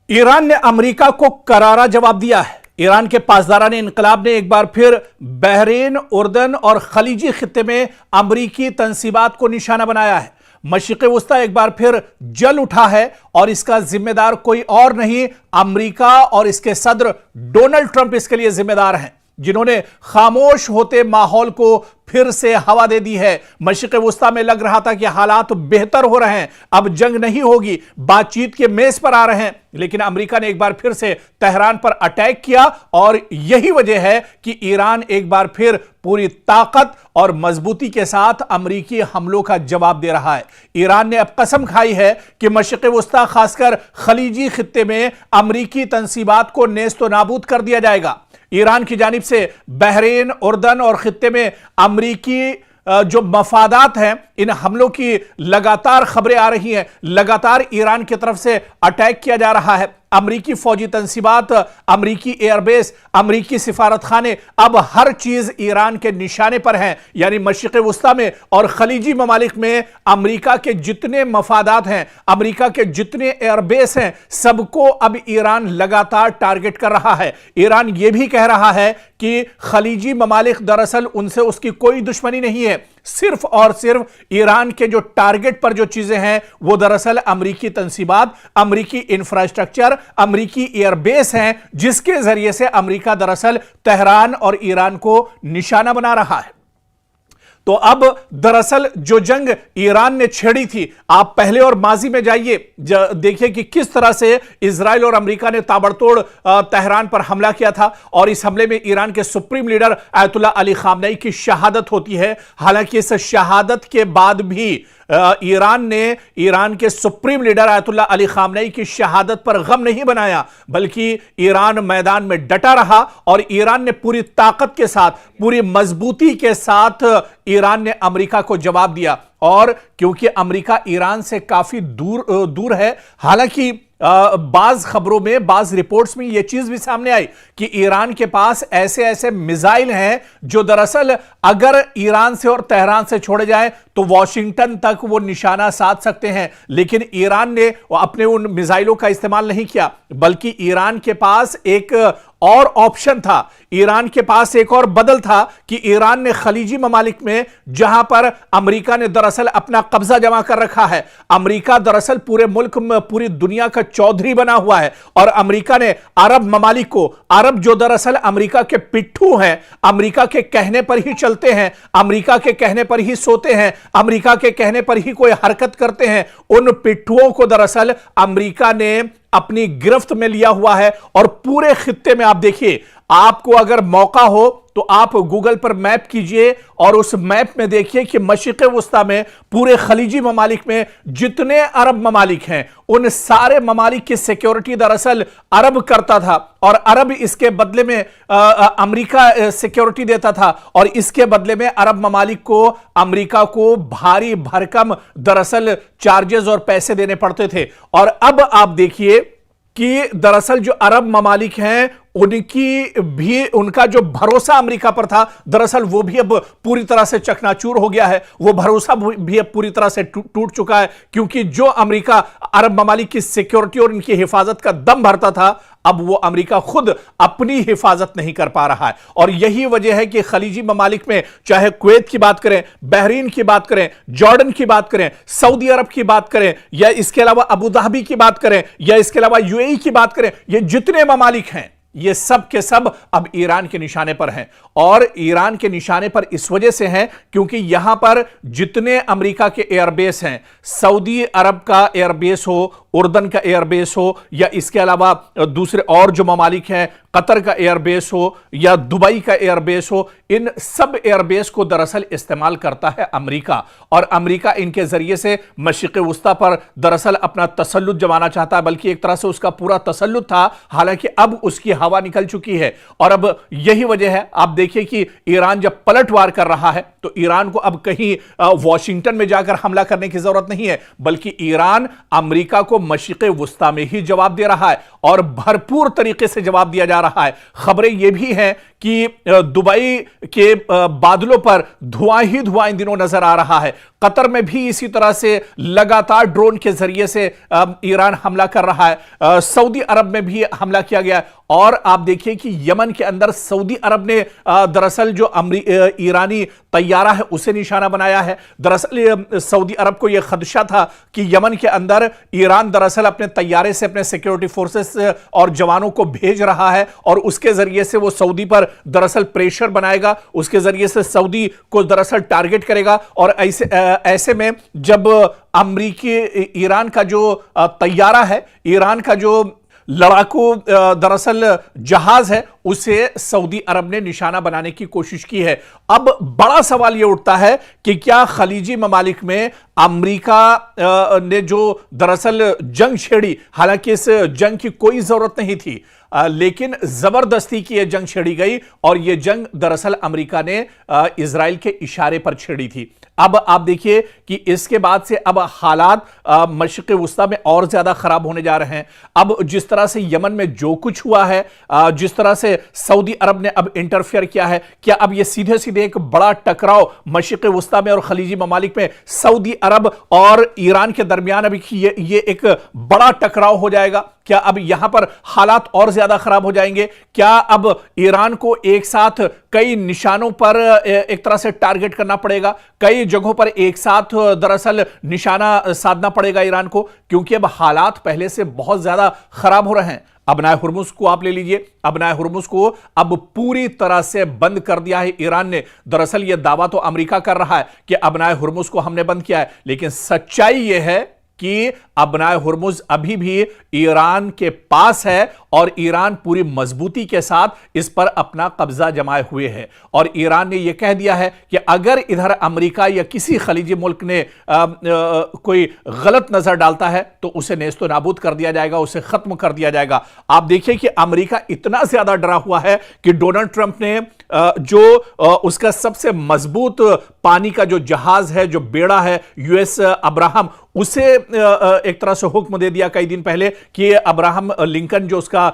Iran ने America को करारा जवाब दिया है। ईरान के पासदारान इनकलाब ने एक बार फिर बहरीन, उर्दन और खलीजी खित्ते में अमरीकी तंसीबात को निशाना बनाया है। मशरिक़ वुस्ता एक बार फिर जल उठा है और इसका जिम्मेदार कोई और नहीं, अमेरिका और इसके सदर डोनाल्ड ट्रंप इसके लिए जिम्मेदार हैं, जिन्होंने खामोश होते माहौल को फिर से हवा दे दी है। मशरिक़ वुस्ता में लग रहा था कि हालात बेहतर हो रहे हैं, अब जंग नहीं होगी, बातचीत के मेज पर आ रहे हैं, लेकिन अमेरिका ने एक बार फिर से तेहरान पर अटैक किया और यही वजह है कि ईरान एक बार फिर पूरी ताकत और मजबूती के साथ अमेरिकी हमलों का जवाब दे रहा है। ईरान ने अब कसम खाई है कि मशरिक़ वुस्ता खासकर खलीजी खित्ते में अमेरिकी तंसीबात को नेस्त नाबूद कर दिया जाएगा। ईरान की जानिब से बहरीन, उर्दन और खित्ते में अमरीकी जो मफादात हैं, इन हमलों की लगातार खबरें आ रही हैं। लगातार ईरान की तरफ से अटैक किया जा रहा है। अमरीकी फौजी तंसीबात, अमरीकी एयरबेस, अमरीकी सिफारत खाने, अब हर चीज ईरान के निशाने पर है। यानी मशरिक़ वुस्ता में और खलीजी ममालिक में अमरीका के जितने मफादात हैं, अमरीका के जितने एयरबेस हैं, सबको अब ईरान लगातार टारगेट कर रहा है। ईरान यह भी कह रहा है कि खलीजी ममालिक दरअसल उनसे उसकी कोई दुश्मनी नहीं है, सिर्फ और सिर्फ ईरान के जो टारगेट पर जो चीजें हैं वो दरअसल अमरीकी तंसीबात, अमरीकी इंफ्रास्ट्रक्चर, अमरीकी एयरबेस हैं, जिसके जरिए से अमरीका दरअसल तेहरान और ईरान को निशाना बना रहा है। तो अब दरअसल जो जंग ईरान ने छेड़ी थी, आप पहले और माजी में जाइए, देखिए कि किस तरह से इजराइल और अमेरिका ने ताबड़तोड़ तेहरान पर हमला किया था और इस हमले में ईरान के supreme leader Ayatollah Ali Khamenei की शहादत होती है। हालांकि इस शहादत के बाद भी ईरान ने ईरान के supreme leader Ayatollah Ali Khamenei की शहादत पर गम नहीं बनाया, बल्कि ईरान मैदान में डटा रहा और ईरान ने पूरी ताकत के साथ, पूरी मजबूती के साथ ईरान ने अमेरिका को जवाब दिया। और क्योंकि अमेरिका ईरान से काफी दूर है, हालांकि बाज खबरों में, बाज रिपोर्ट्स में यह चीज भी सामने आई कि ईरान के पास ऐसे ऐसे मिसाइल हैं जो दरअसल अगर ईरान से और तेहरान से छोड़े जाएं तो वॉशिंगटन तक वो निशाना साध सकते हैं। लेकिन ईरान ने अपने उन मिसाइलों का इस्तेमाल नहीं किया, बल्कि ईरान के पास एक और ऑप्शन था, ईरान के पास एक और बदल था कि ईरान ने खलीजी ममालिक में, जहां पर अमेरिका ने दरअसल अपना कब्जा जमा कर रखा है, अमेरिका दरअसल पूरे मुल्क में, पूरी दुनिया का चौधरी बना हुआ है, और अमेरिका ने अरब ममालिक को, अरब जो दरअसल अमेरिका के पिट्ठू हैं, अमेरिका के कहने पर ही चलते हैं, अमेरिका के कहने पर ही सोते हैं, अमेरिका के कहने पर ही कोई हरकत करते हैं, उन पिट्ठुओं को दरअसल अमेरिका ने अपनी गिरफ्त में लिया हुआ है। और पूरे खित्ते में आप देखिए, आपको अगर मौका हो तो आप गूगल पर मैप कीजिए और उस मैप में देखिए कि मशरिक़ वुस्ता में, पूरे खलीजी ममालिक में जितने अरब ममालिक हैं, उन सारे ममालिक की सिक्योरिटी दरअसल अरब करता था और अरब इसके बदले में अमेरिका सिक्योरिटी देता था, और इसके बदले में अरब ममालिक को अमेरिका को भारी भरकम दरअसल चार्जेस और पैसे देने पड़ते थे। और अब आप देखिए कि दरअसल जो अरब ममालिक हैं, उनकी भी, उनका जो भरोसा अमेरिका पर था, दरअसल वो भी अब पूरी तरह से चकनाचूर हो गया है। वो भरोसा भी अब पूरी तरह से टूट चुका है, क्योंकि जो अमेरिका अरब ममालिक की सिक्योरिटी और उनकी हिफाजत का दम भरता था, अब वो अमेरिका खुद अपनी हिफाजत नहीं कर पा रहा है। और यही वजह है कि खलीजी ममालिक में, चाहे कुवैत की बात करें, बहरीन की बात करें, जॉर्डन की बात करें, सऊदी अरब की बात करें, या इसके अलावा अबू धाबी की बात करें, या इसके अलावा यूएई की बात करें, ये जितने ममालिक हैं, ये सब के सब अब ईरान के निशाने पर हैं। और ईरान के निशाने पर इस वजह से हैं क्योंकि यहां पर जितने अमेरिका के एयरबेस हैं, सऊदी अरब का एयरबेस हो, उर्दन का एयरबेस हो, या इसके अलावा दूसरे और जो ममालिक हैं, कतर का एयरबेस हो या दुबई का एयरबेस हो, इन सब एयरबेस को दरअसल इस्तेमाल करता है अमेरिका। और अमेरिका इनके जरिए से मशरिक़ वुस्ता पर दरअसल अपना तसल्लुत जमाना चाहता है, बल्कि एक तरह से उसका पूरा तसल्लुत था। हालांकि अब उसकी हवा निकल चुकी है और अब यही वजह है, आप देखिए कि ईरान जब पलटवार कर रहा है तो ईरान को अब कहीं वॉशिंगटन में जाकर हमला करने की जरूरत नहीं है, बल्कि ईरान अमेरिका को मशरिक़ वुस्ता में ही जवाब दे रहा है और भरपूर तरीके से जवाब दिया जा जा रहा है। खबरें यह भी हैं कि दुबई के बादलों पर धुआं ही धुआं इन दिनों नजर आ रहा है। कतर में भी इसी तरह से लगातार ड्रोन के जरिए से ईरान हमला कर रहा है। सऊदी अरब में भी हमला किया गया। और आप देखिए कि यमन के अंदर सऊदी अरब ने दरअसल जो ईरानी तैयारा है उसे निशाना बनाया है। दरअसल सऊदी अरब को यह खदशा था कि यमन के अंदर ईरान दरअसल अपने तैयारे से अपने सिक्योरिटी फोर्सेस और जवानों को भेज रहा है और उसके जरिए से वो सऊदी पर दरअसल प्रेशर बनाएगा, उसके जरिए से सऊदी को दरअसल टारगेट करेगा। और ऐसे में जब अमेरिकी ईरान का जो तैयारा है, ईरान का जो लड़ाकू दरअसल जहाज है, उसे सऊदी अरब ने निशाना बनाने की कोशिश की है। अब बड़ा सवाल यह उठता है कि क्या खलीजी ममालिक में अमेरिका ने जो दरअसल जंग छेड़ी, हालांकि इस जंग की कोई जरूरत नहीं थी, लेकिन जबरदस्ती की यह जंग छेड़ी गई और यह जंग दरअसल अमेरिका ने इजराइल के इशारे पर छेड़ी थी। अब आप देखिए कि इसके बाद से अब हालात मशरिक़ वुस्ता में और ज्यादा खराब होने जा रहे हैं। अब जिस तरह से यमन में जो कुछ हुआ है, जिस तरह से सऊदी अरब ने अब इंटरफेयर किया है, क्या अब यह सीधे सीधे एक बड़ा टकराव मशरिक़ वुस्ता में और खलीजी ममालिक में सऊदी अरब और ईरान के दरमियान अभी ये एक बड़ा टकराव हो जाएगा? क्या अब यहां पर हालात और ज्यादा खराब हो जाएंगे? क्या अब ईरान को एक साथ कई निशानों पर एक तरह से टारगेट करना पड़ेगा, कई जगहों पर एक साथ दरअसल निशाना साधना पड़ेगा ईरान को? क्योंकि अब हालात पहले से बहुत ज्यादा खराब हो रहे हैं। अबनाए हुर्मुज को आप ले लीजिए, अबनाए हुर्मुज को अब पूरी तरह से बंद कर दिया है ईरान ने। दरअसल यह दावा तो अमेरिका कर रहा है कि अबनाए हुर्मुज को हमने बंद किया है, लेकिन सच्चाई यह है कि अबनाए हुर्मुज अभी भी ईरान के पास है और ईरान पूरी मजबूती के साथ इस पर अपना कब्जा जमाए हुए है। और ईरान ने यह कह दिया है कि अगर इधर अमेरिका या किसी खलीजी मुल्क ने कोई गलत नजर डालता है तो उसे नेस्तो नाबूद कर दिया जाएगा, उसे खत्म कर दिया जाएगा। आप देखिए कि अमेरिका इतना ज्यादा डरा हुआ है कि डोनाल्ड ट्रंप ने जो उसका सबसे मजबूत पानी का जो जहाज है, जो बेड़ा है यूएस अब्राहम, उसे एक तरह से हुक्म दे दिया कई दिन पहले कि अब्राहम लिंकन जो उसका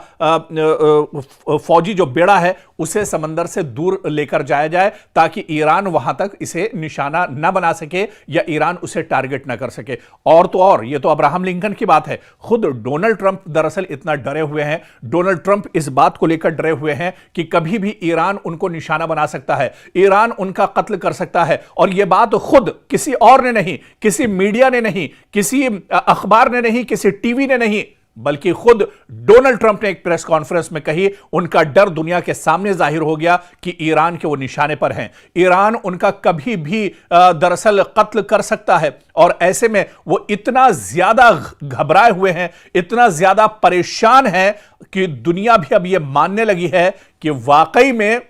फौजी जो बेड़ा है उसे समंदर से दूर लेकर जाया जाए ताकि ईरान वहां तक इसे निशाना न बना सके या ईरान उसे टारगेट न कर सके। और तो और ये तो अब्राहम लिंकन की बात है, खुद डोनाल्ड ट्रंप दरअसल इतना डरे हुए हैं। डोनाल्ड ट्रंप इस बात को लेकर डरे हुए हैं कि कभी भी ईरान उनको निशाना बना सकता है, ईरान उनका कत्ल कर सकता है। और यह बात खुद किसी और ने नहीं, किसी मीडिया ने नहीं, किसी अखबार ने नहीं, किसी टीवी ने नहीं, बल्कि खुद डोनाल्ड ट्रंप ने एक प्रेस कॉन्फ्रेंस में कही। उनका डर दुनिया के सामने जाहिर हो गया कि ईरान के वो निशाने पर हैं, ईरान उनका कभी भी दरअसल कत्ल कर सकता है। और ऐसे में वो इतना ज्यादा घबराए हुए हैं, इतना ज्यादा परेशान हैं कि दुनिया भी अब यह मानने लगी है कि वाकई में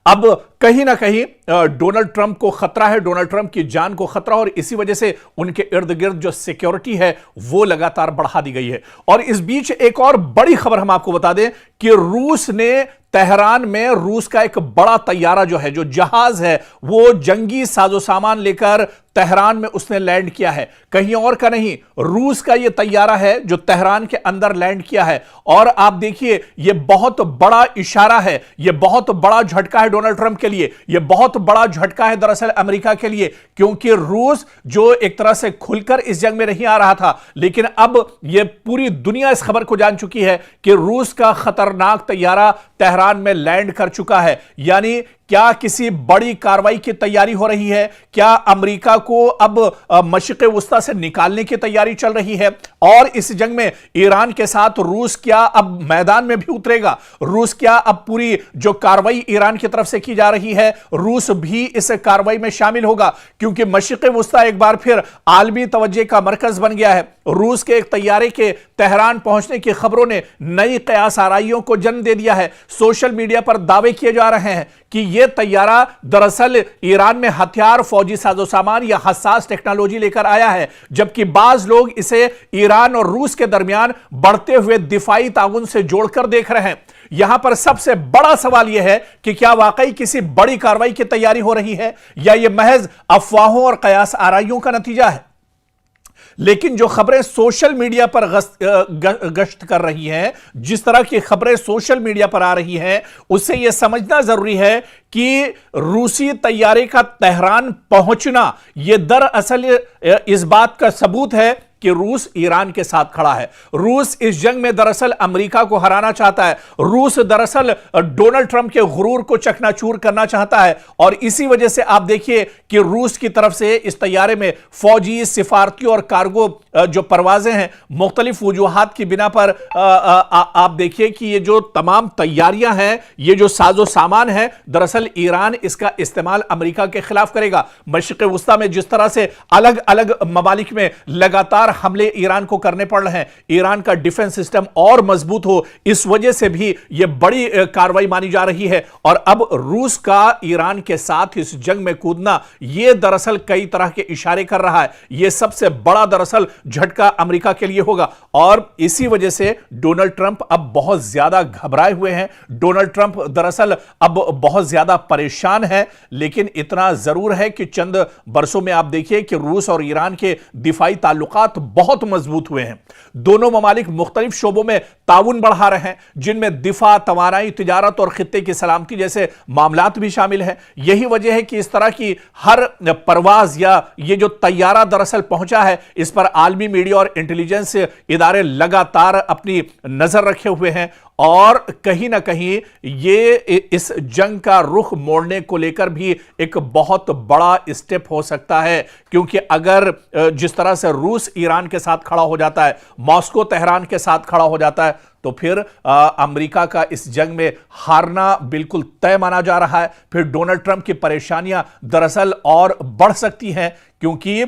अब कहीं ना कहीं डोनाल्ड ट्रंप को खतरा है, डोनाल्ड ट्रंप की जान को खतरा, और इसी वजह से उनके इर्द गिर्द जो सिक्योरिटी है वो लगातार बढ़ा दी गई है। और इस बीच एक और बड़ी खबर हम आपको बता दें कि रूस ने तेहरान में रूस का एक बड़ा तैयारा जो है, जो जहाज है, वो जंगी साजो सामान लेकर तेहरान में उसने लैंड किया है। कहीं और का नहीं, रूस का यह तैयारा है जो तेहरान के अंदर लैंड किया है। और आप देखिए यह बहुत बड़ा इशारा है, यह बहुत बड़ा झटका है डोनाल्ड ट्रंप के लिए, यह बहुत बड़ा झटका है दरअसल अमेरिका के लिए, क्योंकि रूस जो एक तरह से खुलकर इस जंग में नहीं आ रहा था, लेकिन अब यह पूरी दुनिया इस खबर को जान चुकी है कि रूस का खतरनाक तैयारा तेहरान में लैंड कर चुका है। यानी क्या किसी बड़ी कार्रवाई की तैयारी हो रही है? क्या अमेरिका को अब मशरिक़ वुस्ता से निकालने की तैयारी चल रही है? और इस जंग में ईरान के साथ रूस क्या अब मैदान में भी उतरेगा? रूस क्या अब पूरी जो कार्रवाई ईरान की तरफ से की जा रही है, रूस भी इस कार्रवाई में शामिल होगा? क्योंकि मशरिक़ वुस्ता एक बार फिर आलमी तवज्जो का मरकज बन गया है। रूस के एक तैयारे के तेहरान पहुंचने की खबरों ने नई कयास आराइयों को जन्म दे दिया है। सोशल मीडिया पर दावे किए जा रहे हैं कि यह तैयारा दरअसल ईरान में हथियार, फौजी साजो सामान या हसास टेक्नोलॉजी लेकर आया है, जबकि बाज लोग इसे ईरान और रूस के दरमियान बढ़ते हुए दिफाई ताउन से जोड़कर देख रहे हैं। यहां पर सबसे बड़ा सवाल यह है कि क्या वाकई किसी बड़ी कार्रवाई की तैयारी हो रही है या यह महज अफवाहों और कयास आराइयों का नतीजा है? लेकिन जो खबरें सोशल मीडिया पर गश्त कर रही हैं, जिस तरह की खबरें सोशल मीडिया पर आ रही हैं, उससे यह समझना जरूरी है कि रूसी तैयारे का तेहरान पहुंचना यह दरअसल इस बात का सबूत है कि रूस ईरान के साथ खड़ा है। रूस इस जंग में दरअसल अमेरिका को हराना चाहता है। रूस दरअसल डोनाल्ड ट्रंप के गुरूर को चकनाचूर करना चाहता है और इसी वजह से आप देखिए कि रूस की तरफ से इस तैयारे में फौजी, सिफारती और कार्गो जो परवाजें हैं, मुख्तलिफ वजूहात की बिना पर आप देखिए कि ये जो तमाम तैयारियां हैं, ये जो साजो सामान है, दरअसल ईरान इसका इस्तेमाल अमेरिका के खिलाफ करेगा। मशरिक़ वुस्ता में जिस तरह से अलग अलग ममालिक में लगातार हमले ईरान को करने पड़ रहे हैं, ईरान का डिफेंस सिस्टम और मजबूत हो, इस वजह से भी यह बड़ी कार्रवाई मानी जा रही है। और अब रूस का ईरान के साथ इस जंग में कूदना, यह दरअसल कई तरह के इशारे कर रहा है। यह सबसे बड़ा दरअसल झटका अमेरिका के लिए होगा और इसी वजह से डोनाल्ड ट्रंप अब बहुत ज्यादा घबराए हुए हैं। डोनाल्ड ट्रंप दरअसल अब बहुत ज्यादा परेशान है, लेकिन इतना जरूर है कि चंद बरसों में आप देखिए कि रूस और ईरान के दिफाई ताल्लुकात बहुत मजबूत हुए हैं। दोनों ममालिक मुख्तलिफ शोबों में ताउन बढ़ा रहे हैं, जिनमें दिफा, तवानाई, तिजारत और खित्ते की सलामती जैसे मामलात भी शामिल हैं। यही वजह है कि इस तरह की हर परवाज या ये जो तैयारा दरअसल पहुंचा है, इस पर आलमी मीडिया और इंटेलिजेंस इदारे लगातार अपनी नजर रखे हुए हैं और कहीं ना कहीं ये इस जंग का रुख मोड़ने को लेकर भी एक बहुत बड़ा स्टेप हो सकता है। क्योंकि अगर जिस तरह से रूस ईरान के साथ खड़ा हो जाता है, मॉस्को तेहरान के साथ खड़ा हो जाता है, तो फिर अमेरिका का इस जंग में हारना बिल्कुल तय माना जा रहा है। फिर डोनाल्ड ट्रंप की परेशानियां दरअसल और बढ़ सकती हैं, क्योंकि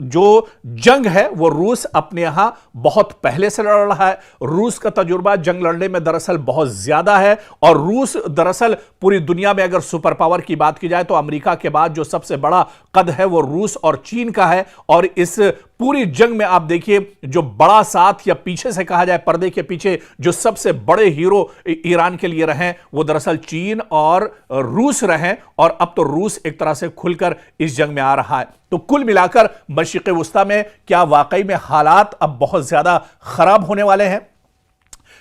जो जंग है वो रूस अपने यहां बहुत पहले से लड़ रहा है। रूस का तजुर्बा जंग लड़ने में दरअसल बहुत ज्यादा है और रूस दरअसल पूरी दुनिया में अगर सुपर पावर की बात की जाए तो अमेरिका के बाद जो सबसे बड़ा कद है वो रूस और चीन का है। और इस पूरी जंग में आप देखिए जो बड़ा साथ या पीछे से कहा जाए पर्दे के पीछे जो सबसे बड़े हीरो ईरान के लिए रहे वो दरअसल चीन और रूस रहे और अब तो रूस एक तरह से खुलकर इस जंग में आ रहा है। तो कुल मिलाकर मशरिक़ वुस्ता में क्या वाकई में हालात अब बहुत ज्यादा खराब होने वाले हैं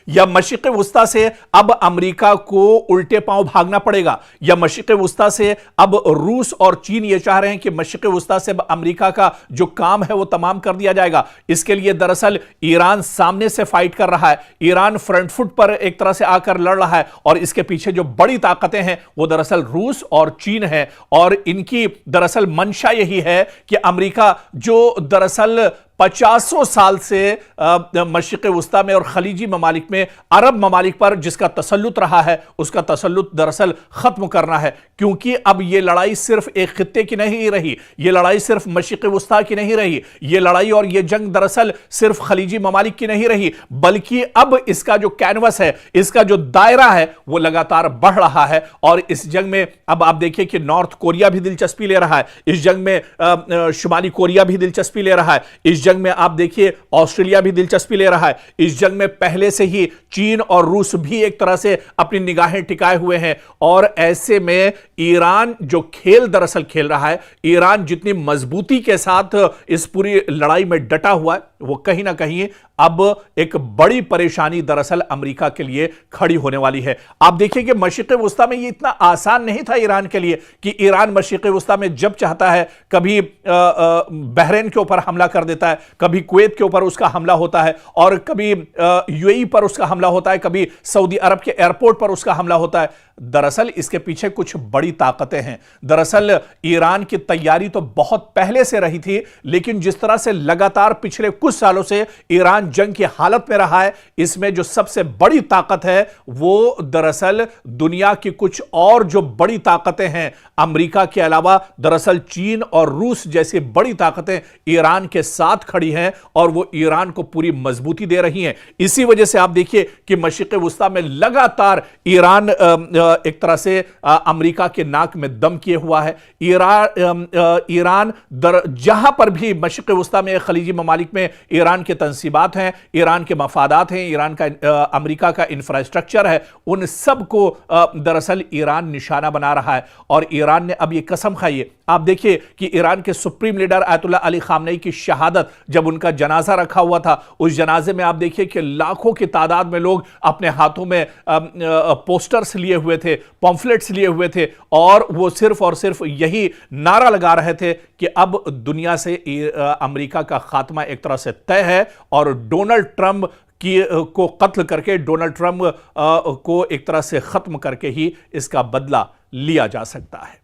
या मशरिक़ वुस्ता से अब अमेरिका को उल्टे पांव भागना पड़ेगा, या मशरिक़ वुस्ता से अब रूस और चीन ये चाह रहे हैं कि मशरिक़ वुस्ता से अमेरिका का जो काम है वो तमाम कर दिया जाएगा। इसके लिए दरअसल ईरान सामने से फाइट कर रहा है, ईरान फ्रंट फुट पर एक तरह से आकर लड़ रहा है और इसके पीछे जो बड़ी ताकतें हैं वो दरअसल रूस और चीन है। और इनकी दरअसल मंशा यही है कि अमेरिका जो दरअसल 50 साल से मशरिक़ वुस्ता में और खलीजी ममालिक में अरब ममालिक पर जिसका तसल्लुत रहा है, उसका तसल्लुत दरअसल खत्म करना है। क्योंकि अब यह लड़ाई सिर्फ एक खित्ते की नहीं रही, यह लड़ाई सिर्फ मशरिक़ वुस्ता की नहीं रही, यह लड़ाई और यह जंग दरअसल सिर्फ खलीजी ममालिक की नहीं रही, बल्कि अब इसका जो कैनवस है, इसका जो दायरा है वो लगातार बढ़ रहा है। और इस जंग में अब आप देखिए कि नॉर्थ कोरिया भी दिलचस्पी ले रहा है, इस जंग में शुमाली कोरिया भी दिलचस्पी ले रहा है, इस जंग में आप देखिए ऑस्ट्रेलिया भी दिलचस्पी ले रहा है। इस जंग में पहले से ही चीन और रूस भी एक तरह से अपनी निगाहें टिकाए हुए हैं। और ऐसे में ईरान जो खेल दरअसल खेल रहा है, ईरान जितनी मजबूती के साथ इस पूरी लड़ाई में डटा हुआ है, वो कहीं ना कहीं अब एक बड़ी परेशानी दरअसल अमेरिका के लिए खड़ी होने वाली है। आप देखिए कि मशरिक़ वुस्ता में ये इतना आसान नहीं था ईरान के लिए कि ईरान मशरिक़ वुस्ता में जब चाहता है कभी बहरीन के ऊपर हमला कर देता है, कभी कुवैत के ऊपर उसका हमला होता है और कभी यूएई पर उसका हमला होता है, कभी सऊदी अरब के एयरपोर्ट पर उसका हमला होता है। दरअसल इसके पीछे कुछ बड़ी ताकतें हैं। दरअसल ईरान की तैयारी तो बहुत पहले से रही थी, लेकिन जिस तरह से लगातार पिछले कुछ सालों से ईरान जंग की हालत में रहा है, इसमें जो सबसे बड़ी ताकत है वो दरअसल दुनिया की कुछ और जो बड़ी ताकतें हैं अमेरिका के अलावा, दरअसल चीन और रूस जैसी बड़ी ताकतें ईरान के साथ खड़ी हैं और वो ईरान को पूरी मजबूती दे रही हैं। इसी वजह से आप देखिए कि मशरिक़ वुस्ता में लगातार ईरान एक तरह से अमेरिका के नाक में दम किए हुआ है। ईरान जहां पर भी मशरिक़ वुस्ता में, खलीजी ममालिक में ईरान के तंसीबात हैं, ईरान के मफादात हैं, ईरान का अमेरिका का इंफ्रास्ट्रक्चर है, उन सब को दरअसल ईरान निशाना बना रहा है। और ईरान ने अब ये कसम खाई है, आप देखिए कि ईरान के supreme leader ayatollah Ali Khamenei की शहादत, जब उनका जनाजा रखा हुआ था, उस जनाजे में आप देखिए कि लाखों की तादाद में लोग अपने हाथों में पोस्टर्स लिए हुए थे, पॉम्फलेट्स लिए हुए थे, और वो सिर्फ और सिर्फ यही नारा लगा रहे थे कि अब दुनिया से अमेरिका का खात्मा एक तरह से तय है और डोनाल्ड ट्रंप को कत्ल करके, डोनाल्ड ट्रंप को एक तरह से खत्म करके ही इसका बदला लिया जा सकता है।